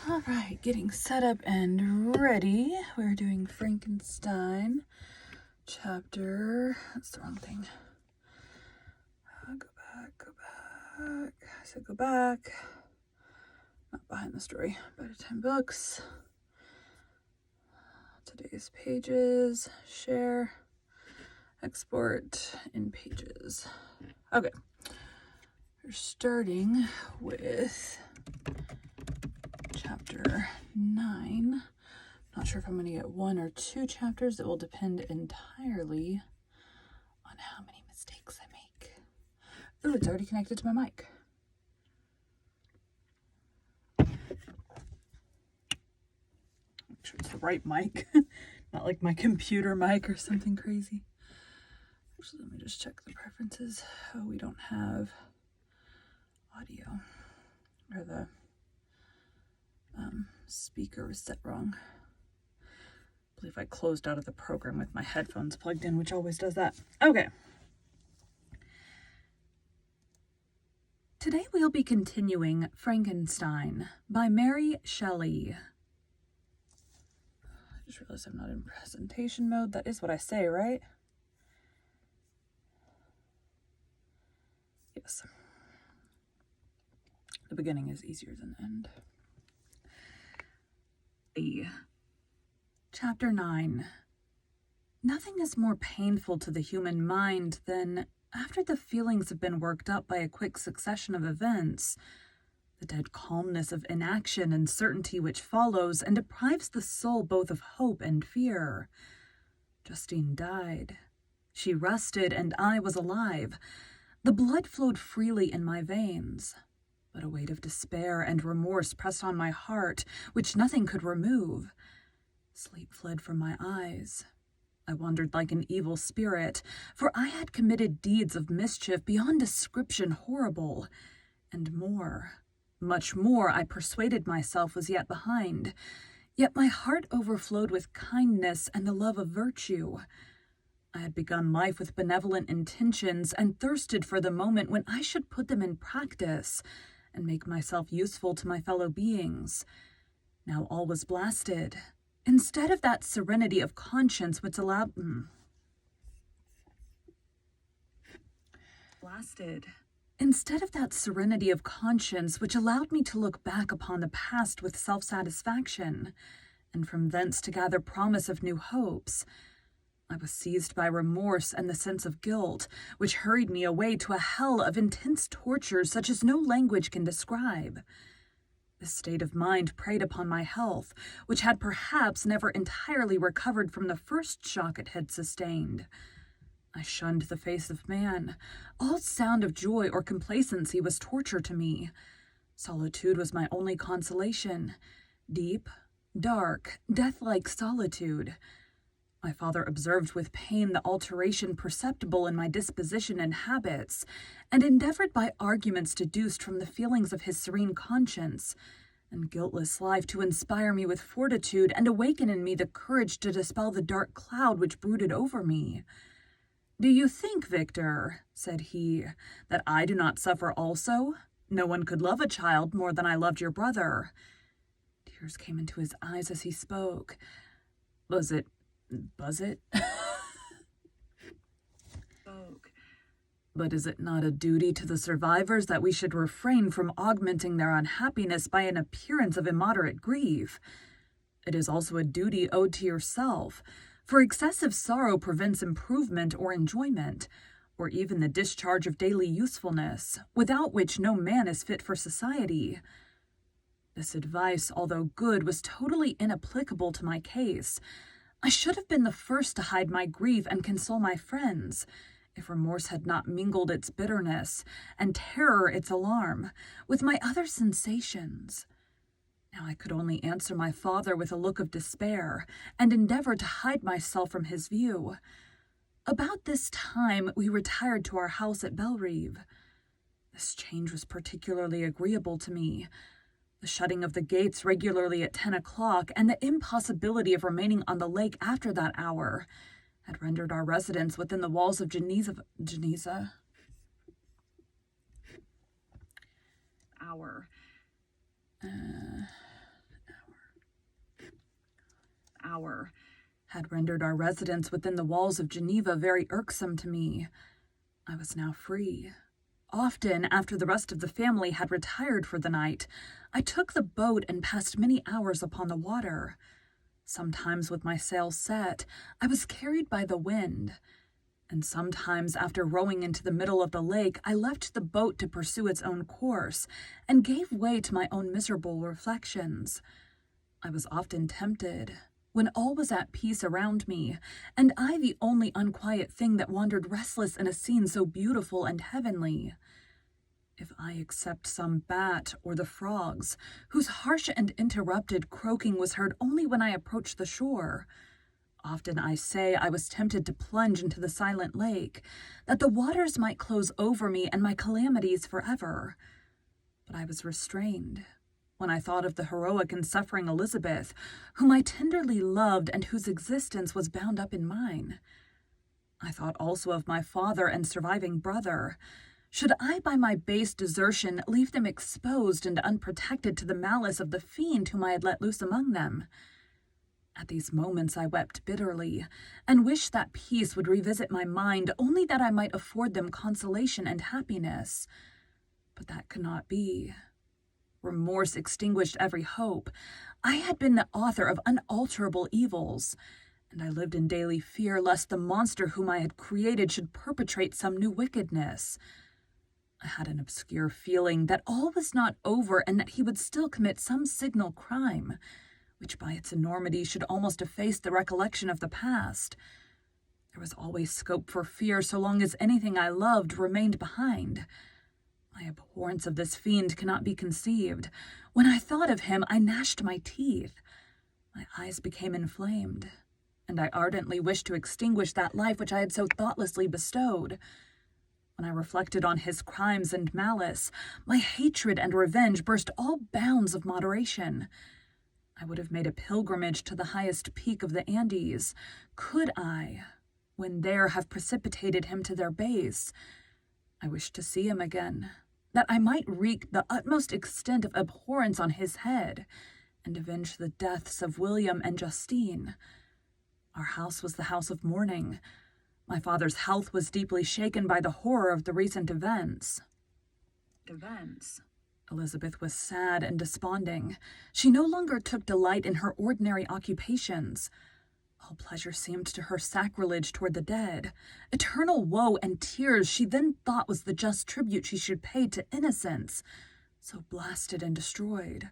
All right, getting set up and ready. We're doing Frankenstein chapter. That's the wrong thing. Go back. I said go back. Not behind the story. By the 10 books. Today's pages. Share. Export in pages. Okay. We're starting with chapter 9. Not sure if I'm going to get 1 or 2 chapters. It will depend entirely on how many mistakes I make. Ooh, it's already connected to my mic. Make sure it's the right mic. Not like my computer mic or something crazy. Actually, let me just check the preferences. Oh, we don't have audio. Or the speaker was set wrong. I believe I closed out of the program with my headphones plugged in, which always does that. Okay. Today we'll be continuing Frankenstein by Mary Shelley. I just realized I'm not in presentation mode. That is what I say, right? Yes. The beginning is easier than the end. Chapter 9. Nothing is more painful to the human mind than, after the feelings have been worked up by a quick succession of events, the dead calmness of inaction and certainty which follows and deprives the soul both of hope and fear. Justine died. She rested, and I was alive. The blood flowed freely in my veins, but a weight of despair and remorse pressed on my heart, which nothing could remove. Sleep fled from my eyes. I wandered like an evil spirit, for I had committed deeds of mischief beyond description horrible, and more, much more, I persuaded myself was yet behind. Yet my heart overflowed with kindness and the love of virtue. I had begun life with benevolent intentions and thirsted for the moment when I should put them in practice and make myself useful to my fellow beings. Now all was blasted. Instead of that serenity of conscience which allowed me to look back upon the past with self-satisfaction, and from thence to gather promise of new hopes, I was seized by remorse and the sense of guilt, which hurried me away to a hell of intense tortures such as no language can describe. This state of mind preyed upon my health, which had perhaps never entirely recovered from the first shock it had sustained. I shunned the face of man. All sound of joy or complacency was torture to me. Solitude was my only consolation. Deep, dark, death-like solitude. My father observed with pain the alteration perceptible in my disposition and habits, and endeavored by arguments deduced from the feelings of his serene conscience and guiltless life to inspire me with fortitude and awaken in me the courage to dispel the dark cloud which brooded over me. "Do you think, Victor," said he, "that I do not suffer also? No one could love a child more than I loved your brother." Tears came into his eyes as he spoke. Buzz it? But is it not a duty to the survivors that we should refrain from augmenting their unhappiness by an appearance of immoderate grief? It is also a duty owed to yourself, for excessive sorrow prevents improvement or enjoyment, or even the discharge of daily usefulness, without which no man is fit for society. This advice, although good, was totally inapplicable to my case. I should have been the first to hide my grief and console my friends, if remorse had not mingled its bitterness, and terror its alarm, with my other sensations. Now I could only answer my father with a look of despair, and endeavor to hide myself from his view. About this time we retired to our house at Bellerive. This change was particularly agreeable to me. The shutting of the gates regularly at 10 o'clock, and the impossibility of remaining on the lake after that hour, had rendered our residence within the walls of Geneva. power had rendered our residence within the walls of Geneva very irksome to me. I was now free. Often, after the rest of the family had retired for the night, I took the boat and passed many hours upon the water. Sometimes with my sails set, I was carried by the wind, and sometimes after rowing into the middle of the lake, I left the boat to pursue its own course, and gave way to my own miserable reflections. I was often tempted, when all was at peace around me, and I the only unquiet thing that wandered restless in a scene so beautiful and heavenly. If I except some bat or the frogs, whose harsh and interrupted croaking was heard only when I approached the shore, often I say I was tempted to plunge into the silent lake, that the waters might close over me and my calamities forever. But I was restrained when I thought of the heroic and suffering Elizabeth, whom I tenderly loved and whose existence was bound up in mine. I thought also of my father and surviving brother. Should I by my base desertion leave them exposed and unprotected to the malice of the fiend whom I had let loose among them? At these moments I wept bitterly, and wished that peace would revisit my mind, only that I might afford them consolation and happiness. But that could not be. Remorse extinguished every hope. I had been the author of unalterable evils, and I lived in daily fear lest the monster whom I had created should perpetrate some new wickedness. I had an obscure feeling that all was not over and that he would still commit some signal crime, which by its enormity should almost efface the recollection of the past. There was always scope for fear so long as anything I loved remained behind. My abhorrence of this fiend cannot be conceived. When I thought of him, I gnashed my teeth. My eyes became inflamed, and I ardently wished to extinguish that life which I had so thoughtlessly bestowed. When I reflected on his crimes and malice, my hatred and revenge burst all bounds of moderation. I would have made a pilgrimage to the highest peak of the Andes, could I, when there, have precipitated him to their base. I wished to see him again, that I might wreak the utmost extent of abhorrence on his head, and avenge the deaths of William and Justine. Our house was the house of mourning. My father's health was deeply shaken by the horror of the recent events. Elizabeth was sad and desponding. She no longer took delight in her ordinary occupations. All pleasure seemed to her sacrilege toward the dead. Eternal woe and tears she then thought was the just tribute she should pay to innocence, so blasted and destroyed.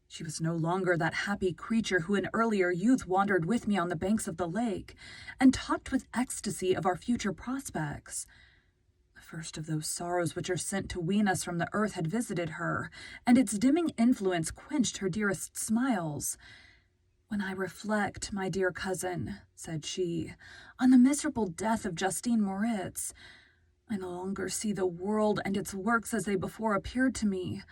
She was no longer that happy creature who in earlier youth wandered with me on the banks of the lake, and talked with ecstasy of our future prospects. The first of those sorrows which are sent to wean us from the earth had visited her, and its dimming influence quenched her dearest smiles. "When I reflect, my dear cousin," said she, "on the miserable death of Justine Moritz, I no longer see the world and its works as they before appeared to me.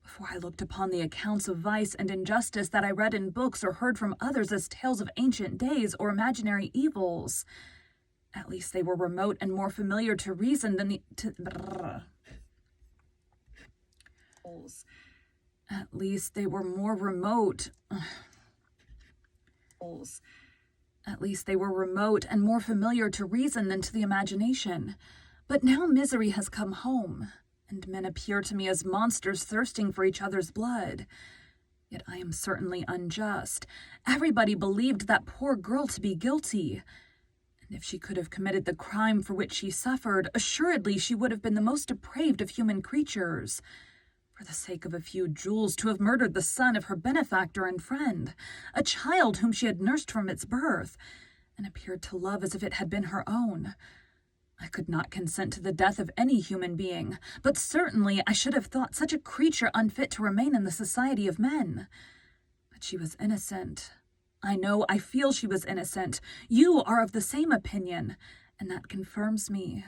Before I looked upon the accounts of vice and injustice that I read in books or heard from others as tales of ancient days or imaginary evils. At least they were remote and more familiar to reason than At least they were more remote. At least they were remote and more familiar to reason than to the imagination. But now misery has come home, and men appear to me as monsters thirsting for each other's blood. Yet I am certainly unjust. Everybody believed that poor girl to be guilty, and if she could have committed the crime for which she suffered, assuredly she would have been the most depraved of human creatures. For the sake of a few jewels, to have murdered the son of her benefactor and friend, a child whom she had nursed from its birth, and appeared to love as if it had been her own. I could not consent to the death of any human being, but certainly I should have thought such a creature unfit to remain in the society of men. But she was innocent. I feel she was innocent. You are of the same opinion, and that confirms me.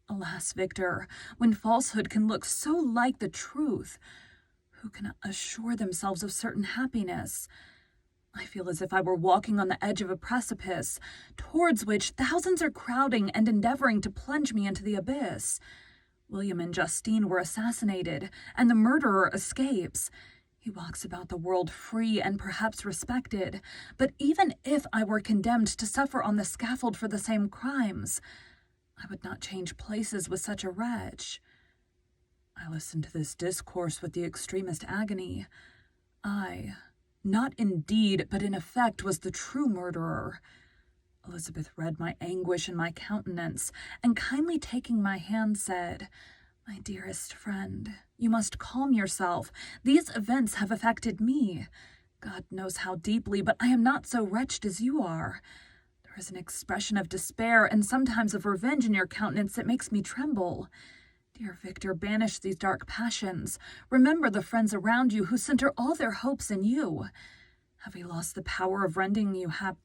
Alas, Victor, when falsehood can look so like the truth, who can assure themselves of certain happiness? I feel as if I were walking on the edge of a precipice, towards which thousands are crowding and endeavoring to plunge me into the abyss. William and Justine were assassinated, and the murderer escapes. He walks about the world free and perhaps respected, but even if I were condemned to suffer on the scaffold for the same crimes, I would not change places with such a wretch. I listened to this discourse with the extremest agony. I, not in deed, but in effect, was the true murderer. Elizabeth read my anguish in my countenance, and kindly taking my hand said, "My dearest friend, you must calm yourself. These events have affected me. God knows how deeply, but I am not so wretched as you are. There is an expression of despair and sometimes of revenge in your countenance that makes me tremble. Dear Victor, banish these dark passions. Remember the friends around you who center all their hopes in you. Have we lost the power of rendering you Have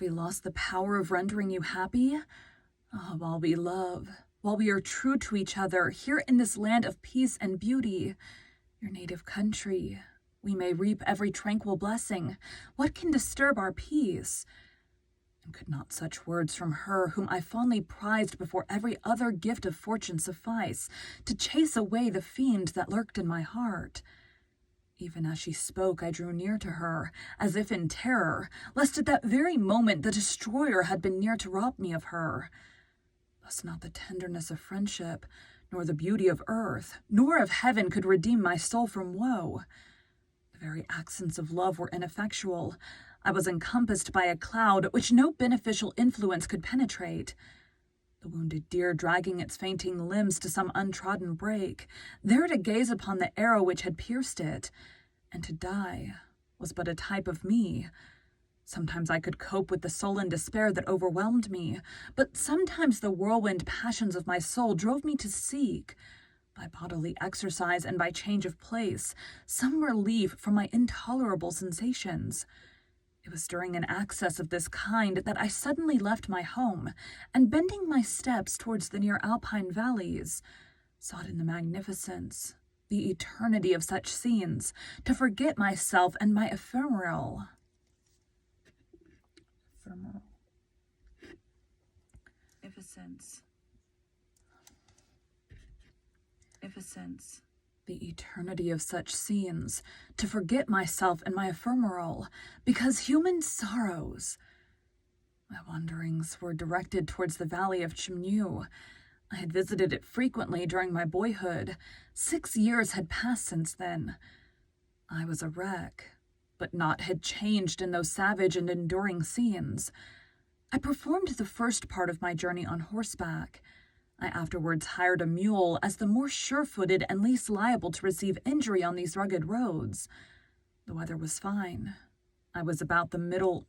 we lost the power of rendering you happy? Ah, while we love, while we are true to each other, here in this land of peace and beauty, your native country, we may reap every tranquil blessing. What can disturb our peace?" And could not such words from her, whom I fondly prized before every other gift of fortune, suffice to chase away the fiend that lurked in my heart? Even as she spoke, I drew near to her, as if in terror, lest at that very moment the destroyer had been near to rob me of her. Thus not the tenderness of friendship, nor the beauty of earth, nor of heaven could redeem my soul from woe. The very accents of love were ineffectual. I was encompassed by a cloud which no beneficial influence could penetrate. The wounded deer dragging its fainting limbs to some untrodden brake, there to gaze upon the arrow which had pierced it, and to die was but a type of me. Sometimes I could cope with the sullen despair that overwhelmed me, but sometimes the whirlwind passions of my soul drove me to seek, by bodily exercise and by change of place, some relief from my intolerable sensations. It was during an access of this kind that I suddenly left my home, and bending my steps towards the near alpine valleys, sought in the magnificence, the eternity of such scenes, to forget myself and my ephemeral. The eternity of such scenes, to forget myself and my ephemeral, because human sorrows. My wanderings were directed towards the valley of Chimnew. I had visited it frequently during my boyhood. 6 years had passed since then. I was a wreck, but naught had changed in those savage and enduring scenes. I performed the first part of my journey on horseback. I afterwards hired a mule as the more sure-footed and least liable to receive injury on these rugged roads. The weather was fine. It was about the middle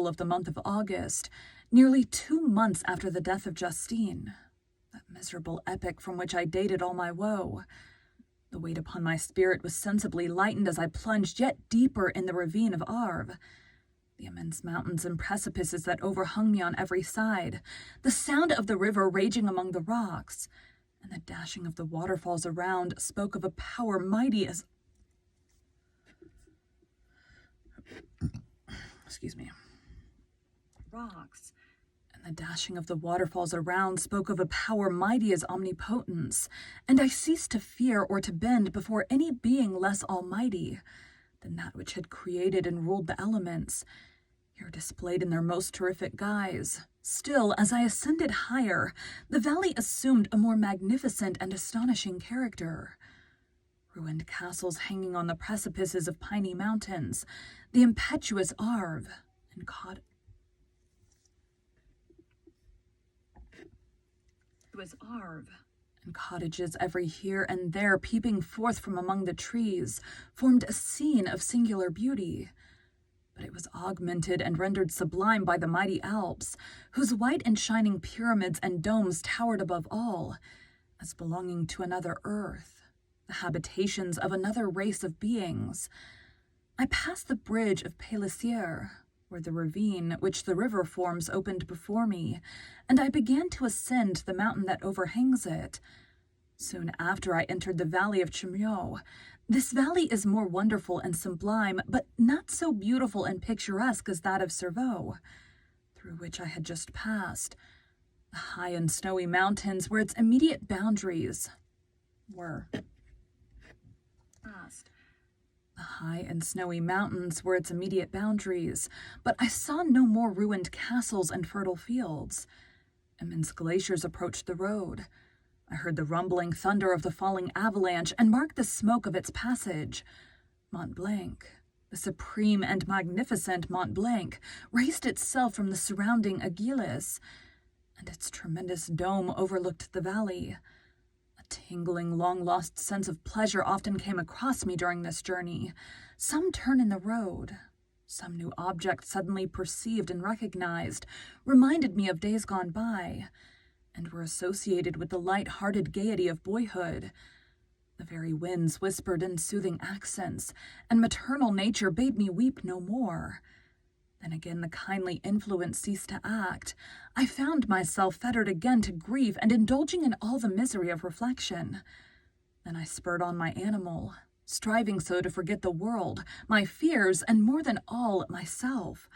of the month of August, nearly 2 months after the death of Justine, that miserable epoch from which I dated all my woe. The weight upon my spirit was sensibly lightened as I plunged yet deeper in the ravine of Arve. The immense mountains and precipices that overhung me on every side, the sound of the river raging among the rocks, and the dashing of the waterfalls around spoke of a power mighty as... And the dashing of the waterfalls around spoke of a power mighty as omnipotence, and I ceased to fear or to bend before any being less almighty than that which had created and ruled the elements, here displayed in their most terrific guise. Still, as I ascended higher, the valley assumed a more magnificent and astonishing character. Ruined castles hanging on the precipices of piny mountains, the impetuous Arve, and cottages every here and there peeping forth from among the trees, formed a scene of singular beauty. But it was augmented and rendered sublime by the mighty Alps, whose white and shining pyramids and domes towered above all, as belonging to another earth, the habitations of another race of beings. I passed the bridge of Pélissier, where the ravine which the river forms opened before me, and I began to ascend the mountain that overhangs it. Soon after I entered the valley of Chimneau. This valley is more wonderful and sublime, but not so beautiful and picturesque as that of Cerveau. The through which I had just passed. The high and snowy mountains were its immediate boundaries. The high and snowy mountains were its immediate boundaries, but I saw no more ruined castles and fertile fields. Immense glaciers approached the road. I heard the rumbling thunder of the falling avalanche and marked the smoke of its passage. Mont Blanc, the supreme and magnificent Mont Blanc, raised itself from the surrounding Aiguilles, and its tremendous dome overlooked the valley. A tingling, long-lost sense of pleasure often came across me during this journey. Some turn in the road, some new object suddenly perceived and recognized, reminded me of days gone by, and were associated with the light-hearted gaiety of boyhood. The very winds whispered in soothing accents, and maternal nature bade me weep no more. Then again the kindly influence ceased to act. I found myself fettered again to grief and indulging in all the misery of reflection. Then I spurred on my animal, striving so to forget the world, my fears, and more than all, myself.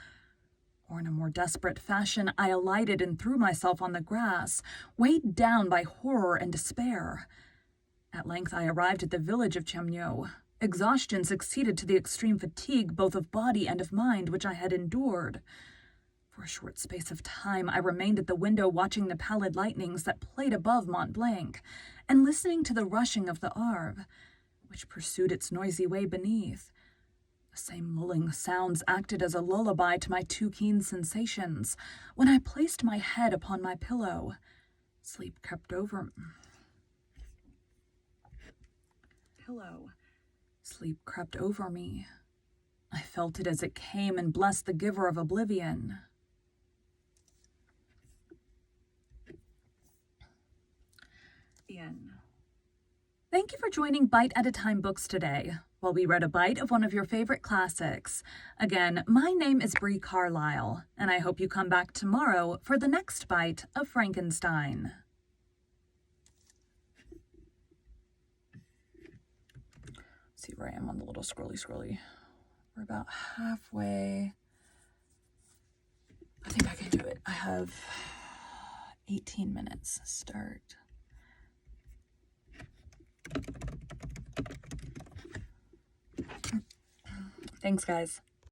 Or in a more desperate fashion, I alighted and threw myself on the grass, weighed down by horror and despair. At length I arrived at the village of Chemneau. Exhaustion succeeded to the extreme fatigue both of body and of mind which I had endured. For a short space of time I remained at the window watching the pallid lightnings that played above Mont Blanc, and listening to the rushing of the Arve, which pursued its noisy way beneath. The same lulling sounds acted as a lullaby to my too keen sensations. When I placed my head upon my pillow, sleep crept over me. I felt it as it came and blessed the giver of oblivion. Thank you for joining Bite at a Time Books today, while we read a bite of one of your favorite classics. Again, my name is Bree Carlisle, and I hope you come back tomorrow for the next bite of Frankenstein. See where I am on the little scrolly. We're about halfway. I think I can do it. I have 18 minutes. Start. Thanks, guys.